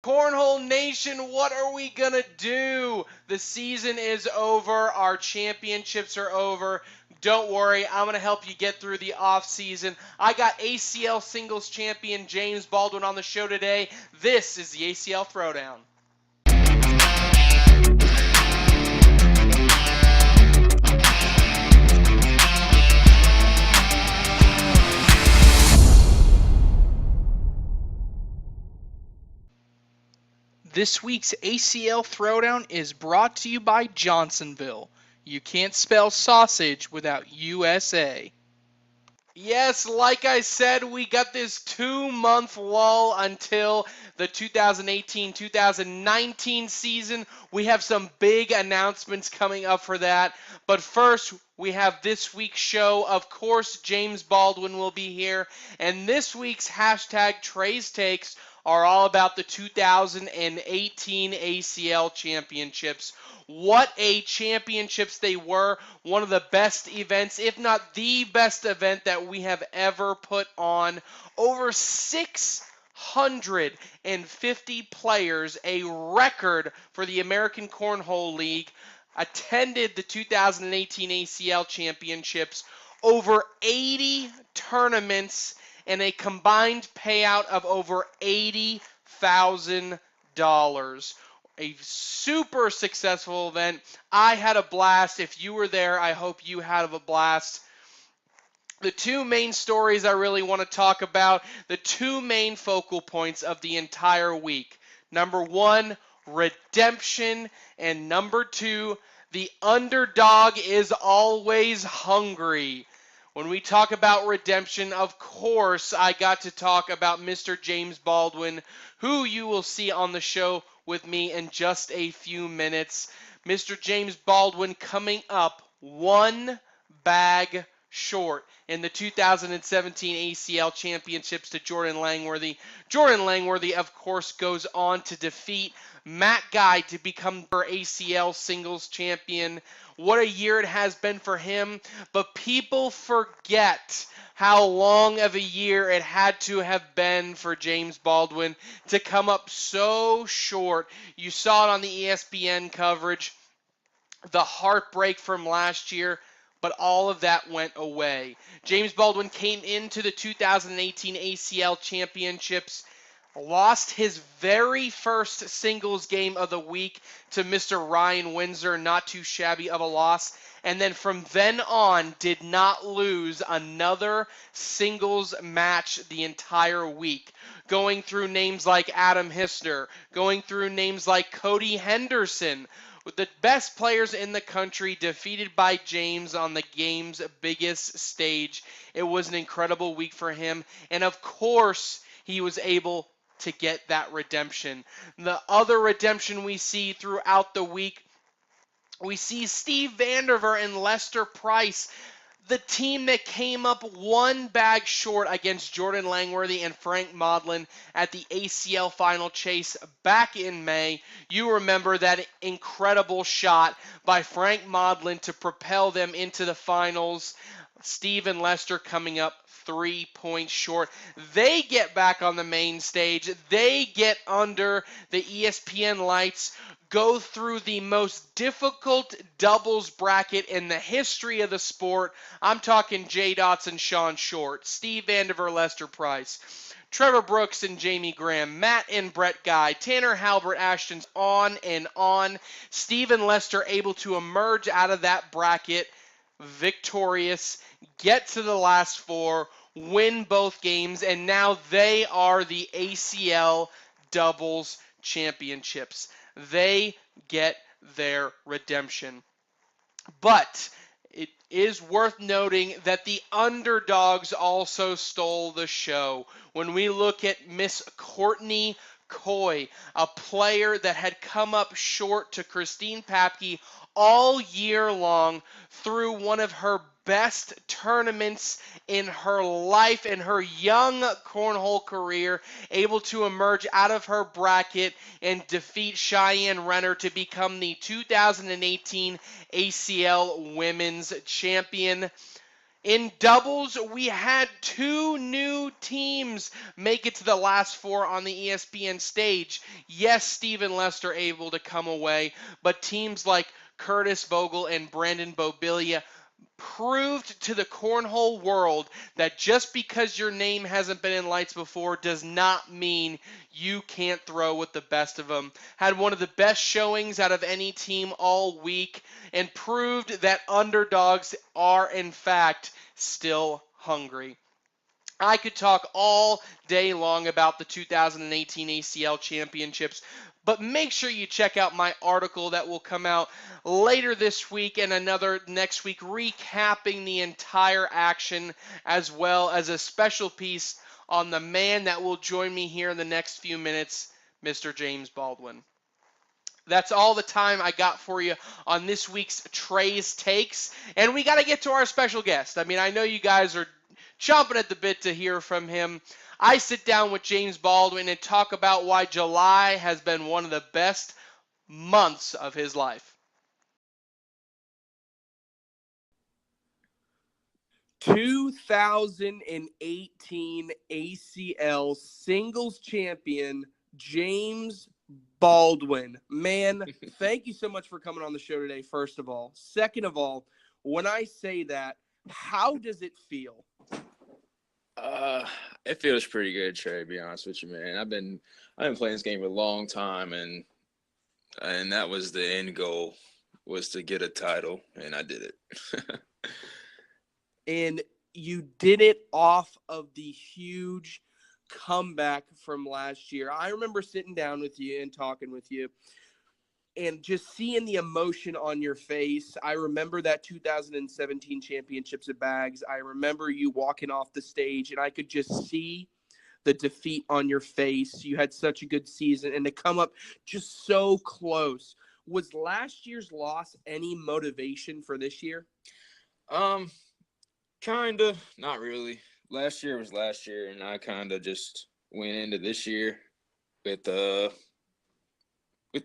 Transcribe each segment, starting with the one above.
Cornhole Nation, what are we going to do? The season is over. Our championships are over. Don't worry, I'm going to help you get through the off season. I got ACL singles champion James Baldwin on the show today. This is the ACL Throwdown. This week's ACL Throwdown is brought to you by Johnsonville. You can't spell sausage without USA. Yes, like I said, we got this 2-month lull until the 2018-2019 season. We have some big announcements coming up for that. But first, we have this week's show. Of course, James Baldwin will be here. And this week's hashtag Trey's Takes are all about the 2018 ACL Championships. What a championships they were. One of the best events, if not the best event that we have ever put on. Over 650 players, a record for the American Cornhole League, attended the 2018 ACL Championships. Over 80 tournaments and a combined payout of over $80,000. A super successful event. I had a blast. If you were there, I hope you had a blast. The two main stories I really want to talk about, the two main focal points of the entire week. Number one, redemption, and number two, the underdog is always hungry. When we talk about redemption, of course, I got to talk about Mr. James Baldwin, who you will see on the show with me in just a few minutes. Mr. James Baldwin coming up one bag short in the 2017 ACL Championships to Jordan Langworthy. Jordan Langworthy, of course, goes on to defeat Matt Guy to become our ACL singles champion. What a year it has been for him, but people forget how long of a year it had to have been for James Baldwin to come up so short. You saw it on the ESPN coverage, the heartbreak from last year, but all of that went away. James Baldwin came into the 2018 ACL Championships, lost his very first singles game of the week to Mr. Ryan Windsor, not too shabby of a loss, and then from then on did not lose another singles match the entire week. Going through names like Adam Hissner, going through names like Cody Henderson, with the best players in the country defeated by James on the game's biggest stage. It was an incredible week for him, and of course he was able to get that redemption. The other redemption we see throughout the week, we see Steve Vanderver and Lester Price, the team that came up one bag short against Jordan Langworthy and Frank Modlin at the ACL Final Chase back in May. You remember that incredible shot by Frank Modlin to propel them into the finals. Steve and Lester coming up 3 points short. They get back on the main stage. They get under the ESPN lights, go through the most difficult doubles bracket in the history of the sport. I'm talking Jay Dotson, Sean Short, Steve Vanderver, Lester Price, Trevor Brooks and Jamie Graham, Matt and Brett Guy, Tanner Halbert, Ashton's on and on. Steve and Lester able to emerge out of that bracket victorious, get to the last four, win both games, and now they are the ACL doubles championships. They get their redemption. But it is worth noting that the underdogs also stole the show. When we look at Miss Courtney Coy, a player that had come up short to Christine Papke all year long through one of her best tournaments in her life, in her young cornhole career, able to emerge out of her bracket and defeat Cheyenne Renner to become the 2018 ACL Women's Champion. In doubles, we had 2 new teams make it to the last 4 on the ESPN stage. Yes, Stephen Lester able to come away, but teams like Curtis Bogle and Brandon Bobilia proved to the cornhole world that just because your name hasn't been in lights before does not mean you can't throw with the best of them. Had one of the best showings out of any team all week and proved that underdogs are in fact still hungry. I could talk all day long about the 2018 ACL Championships, but make sure you check out my article that will come out later this week and another next week recapping the entire action, as well as a special piece on the man that will join me here in the next few minutes, Mr. James Baldwin. That's all the time I got for you on this week's Trey's Takes. And we got to get to our special guest. I mean, I know you guys are chomping at the bit to hear from him. I sit down with James Baldwin and talk about why July has been one of the best months of his life. 2018 ACL singles champion James Baldwin. Man, thank you so much for coming on the show today, first of all. Second of all, when I say that, how does it feel? It feels pretty good, Trey, to be honest with you, man. I've been playing this game for a long time, and that was the end goal, was to get a title, and I did it. And you did it off of the huge comeback from last year. I remember sitting down with you and talking with you and just seeing the emotion on your face. I remember that 2017 championships at Bags. I remember you walking off the stage, and I could just see the defeat on your face. You had such a good season, and to come up just so close. Was last year's loss any motivation for this year? Kind of, not really. Last year was last year, and I kind of just went into this year with the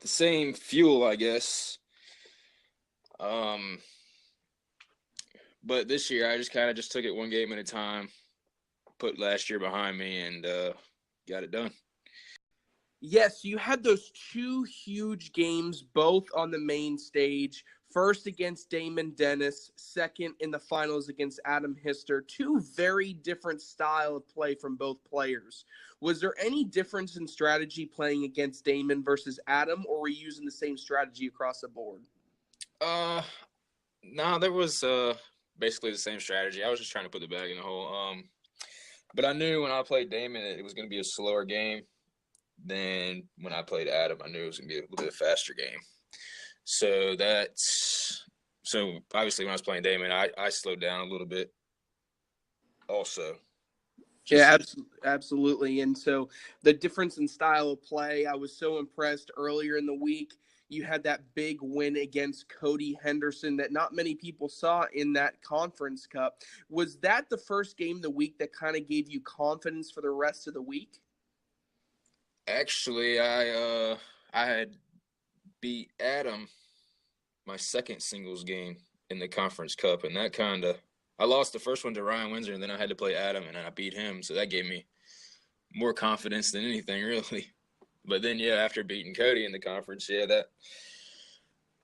same fuel, I guess. But this year I just kind of just took it one game at a time, put last year behind me, and got it done. Yes, you had those 2 huge games, both on the main stage. First against Damon Dennis, second in the finals against Adam Hister. 2 very different style of play from both players. Was there any difference in strategy playing against Damon versus Adam, or were you using the same strategy across the board? No, there was basically the same strategy. I was just trying to put the bag in the hole. But I knew when I played Damon it was going to be a slower game than when I played Adam. I knew it was going to be a little bit faster game. So obviously when I was playing Damon, I slowed down a little bit also. Yeah, absolutely. And so the difference in style of play, I was so impressed earlier in the week. You had that big win against Cody Henderson that not many people saw in that Conference Cup. Was that the first game of the week that kind of gave you confidence for the rest of the week? Actually, I had beat Adam my second singles game in the Conference Cup, and that I lost the first one to Ryan Windsor, and then I had to play Adam, and then I beat him, so that gave me more confidence than anything, really. But then, yeah, after beating Cody in the conference, I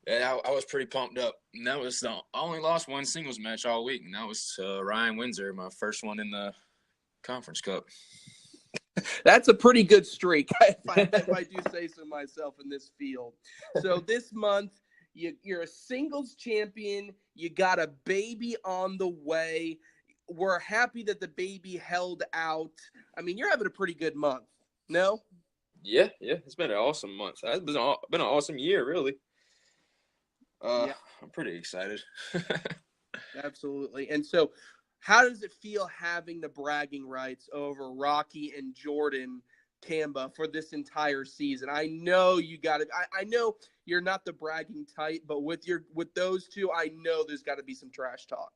was pretty pumped up. And that was I only lost one singles match all week, and that was Ryan Windsor, my first one in the Conference Cup. That's a pretty good streak, if I do say so myself, in this field. So this month, you're a singles champion. You got a baby on the way. We're happy that the baby held out. I mean, you're having a pretty good month, no? Yeah, it's been an awesome month. It's been an awesome year, really. I'm pretty excited. Absolutely. And so how does it feel having the bragging rights over Rocky and Jordan Kamba for this entire season? I know you got it. I know you're not the bragging type, but with those two, I know there's got to be some trash talk.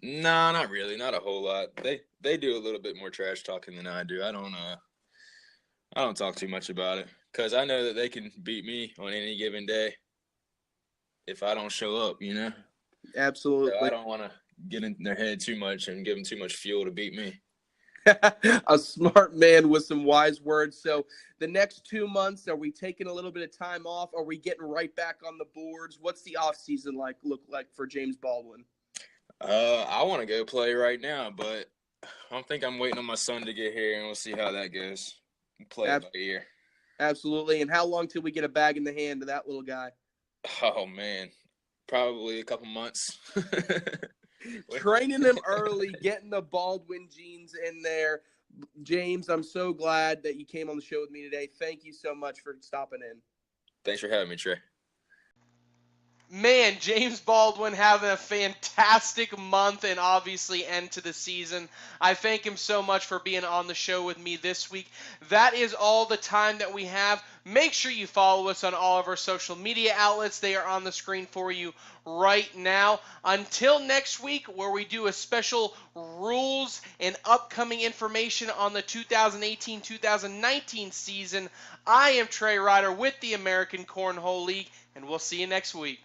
No, not really. Not a whole lot. They do a little bit more trash talking than I do. I don't talk too much about it because I know that they can beat me on any given day if I don't show up, you know? Absolutely. So I don't want to get in their head too much and give them too much fuel to beat me. A smart man with some wise words. So the next 2 months, are we taking a little bit of time off? Are we getting right back on the boards? What's the off season look like for James Baldwin? I want to go play right now, but I think I'm waiting on my son to get here, and we'll see how that goes. Play it by ear. Absolutely. And how long till we get a bag in the hand of that little guy? Oh man, probably a couple months. Training him early, getting the Baldwin genes in there. James, I'm so glad that you came on the show with me today. Thank you so much for stopping in. Thanks for having me, Trey. Man, James Baldwin having a fantastic month and obviously end to the season. I thank him so much for being on the show with me this week. That is all the time that we have. Make sure you follow us on all of our social media outlets. They are on the screen for you right now. Until next week, where we do a special rules and upcoming information on the 2018-2019 season, I am Trey Ryder with the American Cornhole League, and we'll see you next week.